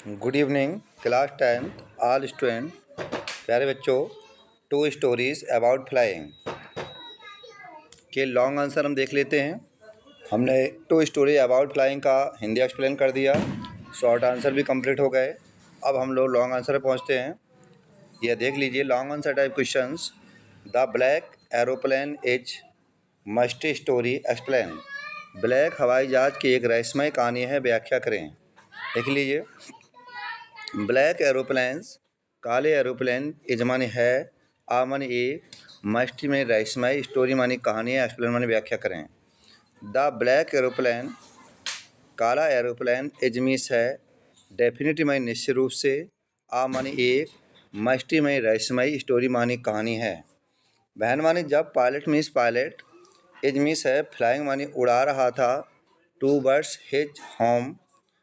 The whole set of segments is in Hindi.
Good evening class 10th all student. प्यारे बच्चों, टू स्टोरीज अबाउट फ्लाइंग के लॉन्ग आंसर हम देख लेते हैं। हमने टू स्टोरी अबाउट फ्लाइंग का हिंदी एक्सप्लेन कर दिया, शॉर्ट आंसर भी कंप्लीट हो गए। अब हम लोग लॉन्ग आंसर पे पहुंचते हैं। यह देख लीजिए, long answer type questions. The black aeroplane is musty story explain. Black हवाई जहाज की एक रहस्यमय कहानी है, व्याख्या करें। देख लीजिए, ब्लैक एरोप्लेन्स काले एरोप्लेन इज मानी है, आ मानी एक, मस्टी में रहस्यमय, स्टोरी मानी कहानी है, एक्सप्लेन मानी व्याख्या करें। द ब्लैक एरोप्लेन काला एरोप्लेन इज मीस है, डेफिनेटली मानी निश्चित रूप से, आ मानी एक, मस्टी में रहस्यमय, स्टोरी मानी कहानी है। बहन मानी जब पायलट मीस पायलट, इज मीस है फ्लाइंग मानी उड़ा रहा था, टू बर्ड्स हिज होम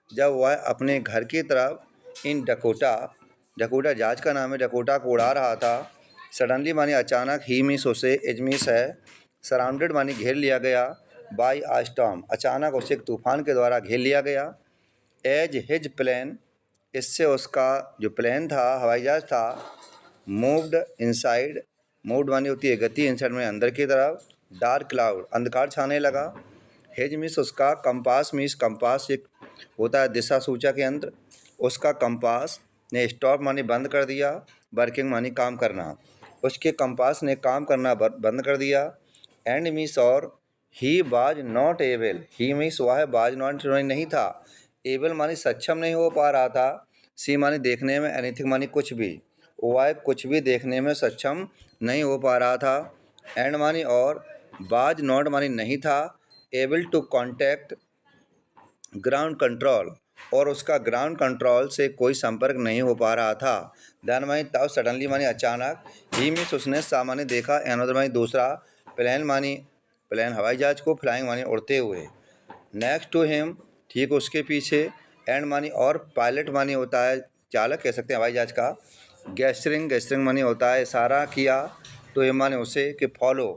जब वह अपने घर की तरफ, इन डकोटा डकोटा जहाज का नाम है, डकोटा को उड़ा रहा था। सडनली मानी अचानक, ही मीस उसे, इज मीस है सराउंडेड मानी घेर लिया गया, बाई आ स्टॉर्म अचानक उसे एक तूफान के द्वारा घेर लिया गया। एज हिज प्लेन इससे उसका जो प्लेन था, हवाई जहाज था, मूव्ड इनसाइड, मूव्ड मानी होती है गति, इनसाइड में अंदर की तरफ, डार्क क्लाउड अंधकार छाने लगा। हिज मीस उसका, कंपास मीस कंपास एक होता है दिशा सूचक यंत्र, उसका कंपास ने स्टॉप मानी बंद कर दिया, वर्किंग मानी काम करना, उसके कंपास ने काम करना बंद कर दिया। एंड मीस और, ही बाज नॉट एबल, ही मीस वह बाज नॉट नहीं था, एबल मानी सक्षम नहीं हो पा रहा था, सी मानी देखने में, एनीथिंग मानी कुछ भी, वह कुछ भी देखने में सक्षम नहीं हो पा रहा था। एंड मानी और, बाज नॉट मानी नहीं था, able to contact ground control और उसका ग्राउंड कंट्रोल से कोई संपर्क नहीं हो पा रहा था। देन मानी तब, सडनली मानी अचानक, ही मीस उसने सामान्य देखा, एनोदर मानी दूसरा, प्लेन मानी प्लेन हवाई जहाज को, फ्लाइंग मानी उड़ते हुए, नेक्स्ट टू हिम ठीक उसके पीछे, एंड मानी और, पायलट मानी होता है चालक कह सकते हैं हवाई जहाज का, गेस्टरिंग मानी होता है इशारा किया, टू हिम मानी उसे कि फॉलो,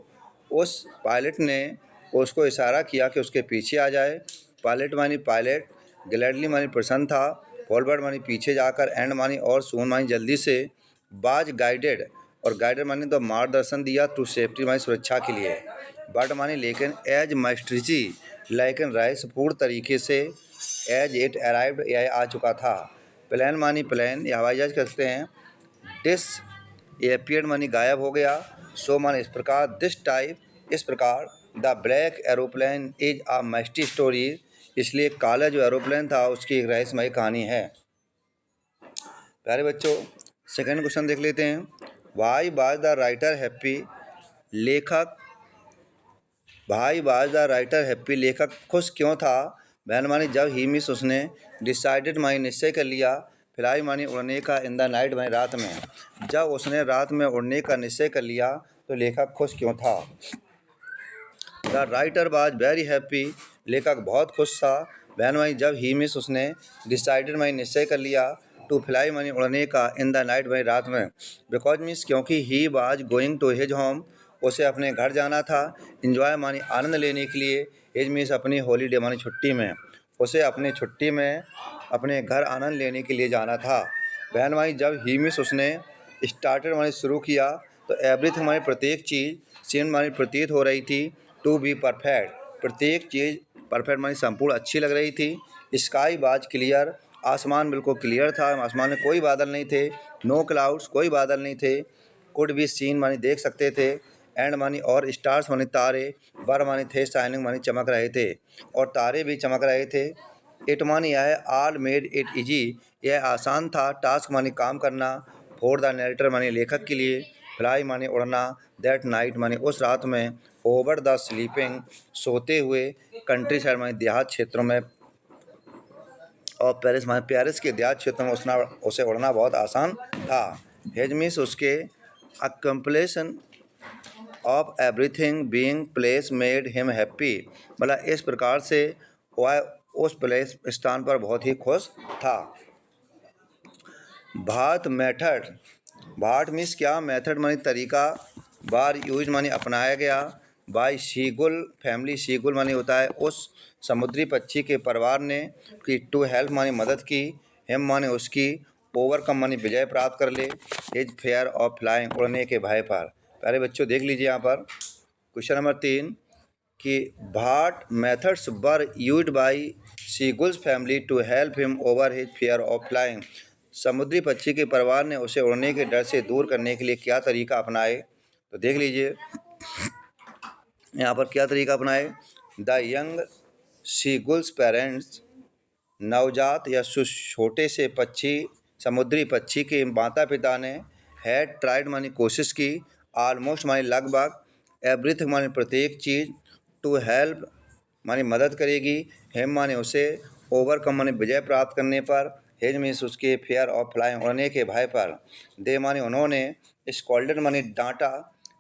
उस पायलट ने उसको इशारा किया कि उसके पीछे आ जाए। पायलट मानी पायलट, ग्लैडली मानी प्रसन्न था, फॉरवर्ड मानी पीछे जाकर, एंड मानी और, सून मानी जल्दी से, बाज गाइडेड और गाइडेड मानी तो मार्गदर्शन दिया, टू सेफ्टी मानी सुरक्षा के लिए, बट मानी लेकिन, एज मस्ट्रिजी लेकिन रहस्यपूर्ण तरीके से, एज इट अराइव्ड यह आ चुका था। प्लेन मानी प्लेन या हवाई जहाज कह सकते हैं, डिस एपियर्ड मानी गायब हो गया, सो मानी इस प्रकार, दिस टाइप इस प्रकार, the black aeroplane is a mystery story इसलिए काला जो एरोप्लेन था उसकी एक रहस्यमय कहानी है। प्यारे बच्चों, सेकंड क्वेश्चन देख लेते हैं। Why was the writer happy, लेखक भाई वाज द राइटर हैप्पी लेखक खुश क्यों था। बहन मानी जब, ही मिस उसने, डिसाइडेड मानी निश्चय कर लिया, फ्लाई मानी उड़ने का, इन द नाइट मानी रात में, जब उसने रात में उड़ने का निश्चय कर लिया तो लेखक खुश क्यों था। The writer was very happy लेखक बहुत खुश था। बहन मानी जब, ही मिस उसने, डिसाइडेड मानी निश्चय कर लिया, टू फ्लाई मानी उड़ने का, इन द नाइट मानी रात में, बिकॉज मीन्स क्योंकि, he was going to his home उसे अपने घर जाना था, इन्जॉय मानी आनंद लेने के लिए, हिज मीन्स अपनी हॉलीडे मानी छुट्टी में, उसे अपनी छुट्टी में अपने घर आनंद लेने के लिए जाना था। बहन मानी जब, ही मिस उसने, स्टार्टेड मानी शुरू किया, तो एवरीथिंग मानी प्रत्येक चीज़, सीन मानी प्रतीत हो रही थी, टू बी परफेक्ट प्रत्येक चीज़ परफेक्ट मानी संपूर्ण अच्छी लग रही थी। स्काई बाज क्लियर आसमान बिल्कुल क्लियर था, आसमान में कोई बादल नहीं थे। नो क्लाउड्स कोई बादल नहीं थे। कुड बी सीन मानी देख सकते थे। एंड मानी और, स्टार्स मानी तारे, वर मानी थे, शाइनिंग मानी चमक रहे थे और तारे भी चमक रहे थे। इट मानी यह है, ऑल मेड इट इजी यह आसान था, टास्क मानी काम करना, फॉर द नरेटर मानी लेखक के लिए, फ्लाई मानी उड़ना, दैट नाइट मानी उस रात में, ओवर द स्लीपिंग सोते हुए, कंट्री साइड मानी देहात क्षेत्रों में, और पेरिस मानी पेरिस के देहात क्षेत्रों में उसे उड़ना बहुत आसान था। हेज मीन्स उसके, accomplishment of everything being place made him happy मतलब इस प्रकार से वह उस प्लेस स्थान पर बहुत ही खुश था। भात मेथड, भाट मीन्स क्या, मेथड मानी तरीका, बार यूज मानी अपनाया गया, बाय सीगुल फैमिली, सीगुल मानी होता है उस समुद्री पक्षी के परिवार ने, कि टू हेल्प मानी मदद की, हिम माने उसकी, ओवरकम माने विजय प्राप्त कर ले, हिज फेयर ऑफ फ्लाइंग उड़ने के भय पर। प्यारे बच्चों देख लीजिए यहाँ पर क्वेश्चन नंबर 3 कि what methods were used by seagulls family to help him over his fear of flying. समुद्री पक्षी के परिवार ने उसे उड़ने के डर से दूर करने के लिए क्या तरीका अपनाए। तो देख लीजिए यहाँ पर क्या तरीका अपनाए। द यंग सीगुल्स पेरेंट्स, नवजात या छोटे से पक्षी समुद्री पक्षी के माता पिता ने हैड ट्राइड मानी कोशिश की, ऑलमोस्ट मानी लगभग, एवरीथिंग मानी प्रत्येक चीज़, टू हेल्प मानी मदद करेगी, हिम माने उसे, ओवरकम माने विजय प्राप्त करने पर, हिज मीन्स उसके, फेयर ऑफ फ्लाइंग उड़ने के भय पर, दे माने उन्होंने, स्कॉल्डेड माने डांटा,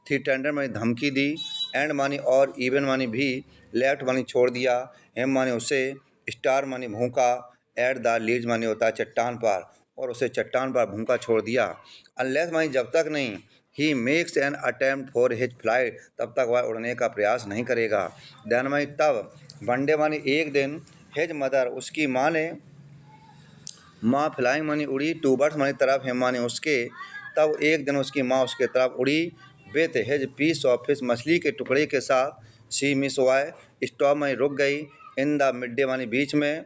थी टेंडर मानी धमकी दी, एंड मानी और, इवन मानी भी, लेफ्ट मानी छोड़ दिया, हिम माने उसे, स्टार मानी भूखा, एट द लीज मानी होता है चट्टान पर, और उसे चट्टान पर भूखा छोड़ दिया, अनलेस मानी जब तक नहीं, he makes an attempt for his flight तब तक वह उड़ने का प्रयास नहीं करेगा। देन मानी तब, वनडे मानी एक दिन, हिज मदर उसकी माँ ने, माँ फ्लाइंग मानी उड़ी, टूबर्ड्स मानी तरफ, हिम मानी उसके, तब एक दिन उसकी माँ उसके तरफ उड़ी, with his piece of fish मछली के टुकड़े के साथ, सी मिस वाई, स्टॉप मानी रुक गई, इन द मिड डे मानी बीच में,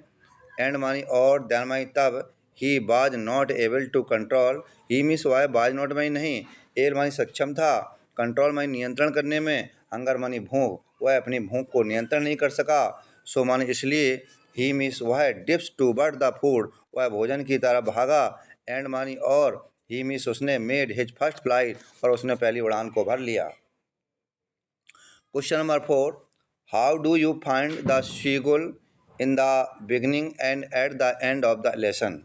एंड मानी और, देन मानी तब, he was not able to control, he मिस वाई बाज नॉट मानी नहीं, एल मानी सक्षम था, कंट्रोल मानी नियंत्रण करने में, हंगर मानी भूख, वह अपनी भूख को नियंत्रण नहीं कर सका, सो मानी इसलिए, ही मिस वह dips toward the food, वह भोजन की तरफ भागा, एंड मानी और, ही मिस उसने मेड हिज फर्स्ट फ्लाइट और उसने पहली उड़ान को भर लिया। Question number 4 how do you find the seagull in the beginning and at the end of the lesson.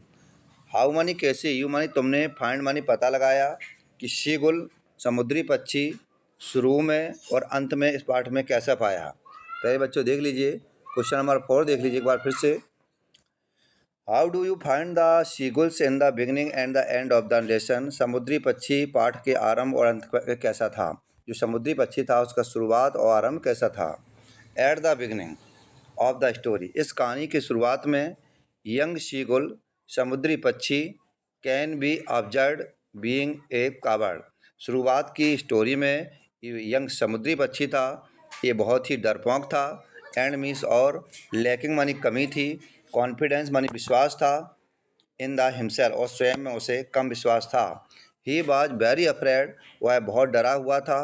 How मानी कैसे, यू मानी तुमने, फाइंड मानी पता लगाया कि शीगुल समुद्री पक्षी शुरू में और अंत में इस पाठ में कैसा पाया। पहले बच्चों देख लीजिए क्वेश्चन नंबर 4 देख लीजिए एक बार फिर से। How do you find the seagulls in the beginning and the end of the lesson. समुद्री पक्षी पाठ के आरंभ और अंत कैसा था। जो समुद्री पक्षी था उसका शुरुआत और आरंभ कैसा था। At the beginning of the story, इस कहानी की शुरुआत में, यंग सीगुल समुद्री पक्षी, can be observe being a coward. शुरुआत की स्टोरी में यंग समुद्री पक्षी था, ये बहुत ही डरपोक था, एंड मीन्स और, लैकिंग मानी कमी थी, कॉन्फिडेंस मानी विश्वास था, इन द हिमसेल्फ और स्वयं में उसे कम विश्वास था, ही वाज वेरी अफ्रेड वह बहुत डरा हुआ था,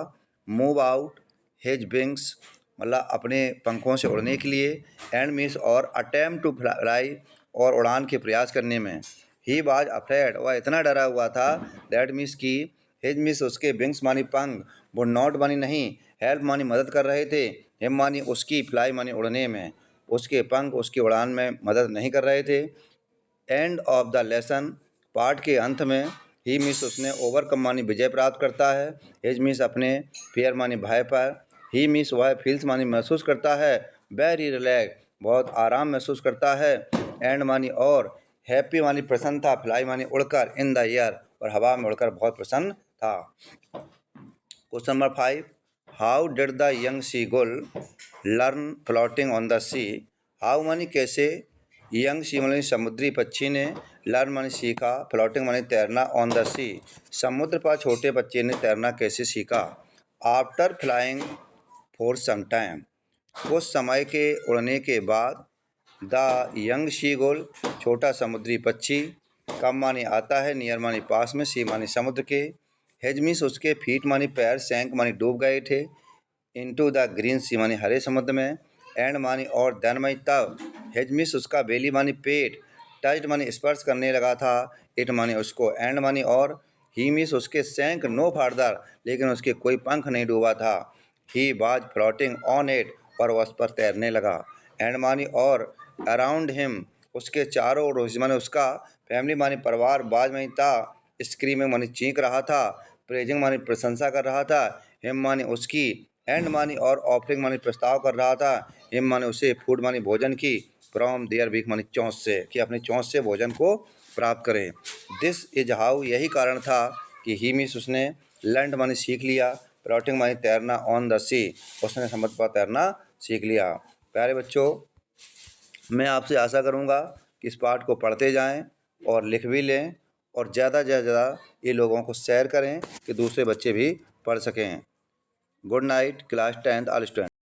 मूव आउट हिज विंग्स मतलब अपने पंखों से उड़ने के लिए, एंड मीन्स और, अटेम्प्ट टू फ्लाई और उड़ान के प्रयास करने में, ही वाज अफ्रेड वह इतना डरा हुआ था, दैट मीन्स की, हिज मीन्स उसके विंग्स मानी पंख, वुड नॉट मानी नहीं, हेल्प मानी मदद कर रहे थे, हिम मानी उसकी, फ्लाई मानी उड़ने में, उसके पंख उसकी उड़ान में मदद नहीं कर रहे थे। एंड ऑफ द लेसन पाठ के अंत में, ही मीन्स उसने, ओवरकम मानी विजय प्राप्त करता है, हिज मीन्स अपने, फेयर मानी भय पर, ही मीन्स वह फील्स मानी महसूस करता है, वेरी रिलैक्स बहुत आराम महसूस करता है, एंड मानी और, हैप्पी मानी प्रसन्न था, फ्लाई मानी उड़कर, इन द एयर और हवा में उड़कर बहुत प्रसन्न था। Question number 5 how did the young seagull learn floating on the sea. How मानी कैसे, यंग सी मानी समुद्री पक्षी ने, लर्न मानी सीखा, फ्लोटिंग मानी तैरना, ऑन द सी समुद्र पर छोटे बच्चे ने तैरना कैसे सीखा। After flying for some time कुछ समय के उड़ने के बाद, द यंग सीगुल छोटा समुद्री पक्षी, कम मानी आता है, नियर मानी पास में, सी मानी समुद्र के, हेज मीन्स उसके, फीट मानी पैर, सैंक मानी डूब गए थे, इनटू द ग्रीन सी मानी हरे समुद्र में, एंड मानी और, देन मानी तब, हेज मीन्स उसका, बेली मानी पेट, टच्ड मानी स्पर्श करने लगा था, इट मानी उसको, एंड मानी और, ही मीन्स उसके, सैंक नो फार्दर लेकिन उसके कोई पंख नहीं डूबा था, ही बाज फ्लोटिंग ऑन इट और वह उस पर तैरने लगा, एंड मानी और, अराउंड हिम उसके चारों ओर, मानी उसका, फैमिली मानी परिवार, बाज मानी था, स्क्रीमिंग मानी चीख रहा था, प्रेजिंग मानी प्रशंसा कर रहा था, हिम मानी उसकी, एंड मानी और, ऑफरिंग मानी प्रस्ताव कर रहा था, हिम मानी उसे, फूड मानी भोजन की, फ्रॉम देयर बीक मानी चोंच से, कि अपनी चोंच से भोजन को प्राप्त करें। दिस इज हाउ यही कारण था कि ही मीन्स उसने, लर्न मानी सीख लिया, फ्लोटिंग मानी तैरना, ऑन द सी उसने समुद्र पर तैरना सीख लिया। प्यारे बच्चों मैं आपसे आशा करूँगा कि इस पाठ को पढ़ते जाएं और लिख भी लें और ज़्यादा से ज़्यादा ये लोगों को शेयर करें कि दूसरे बच्चे भी पढ़ सकें। Good night class 10th all student.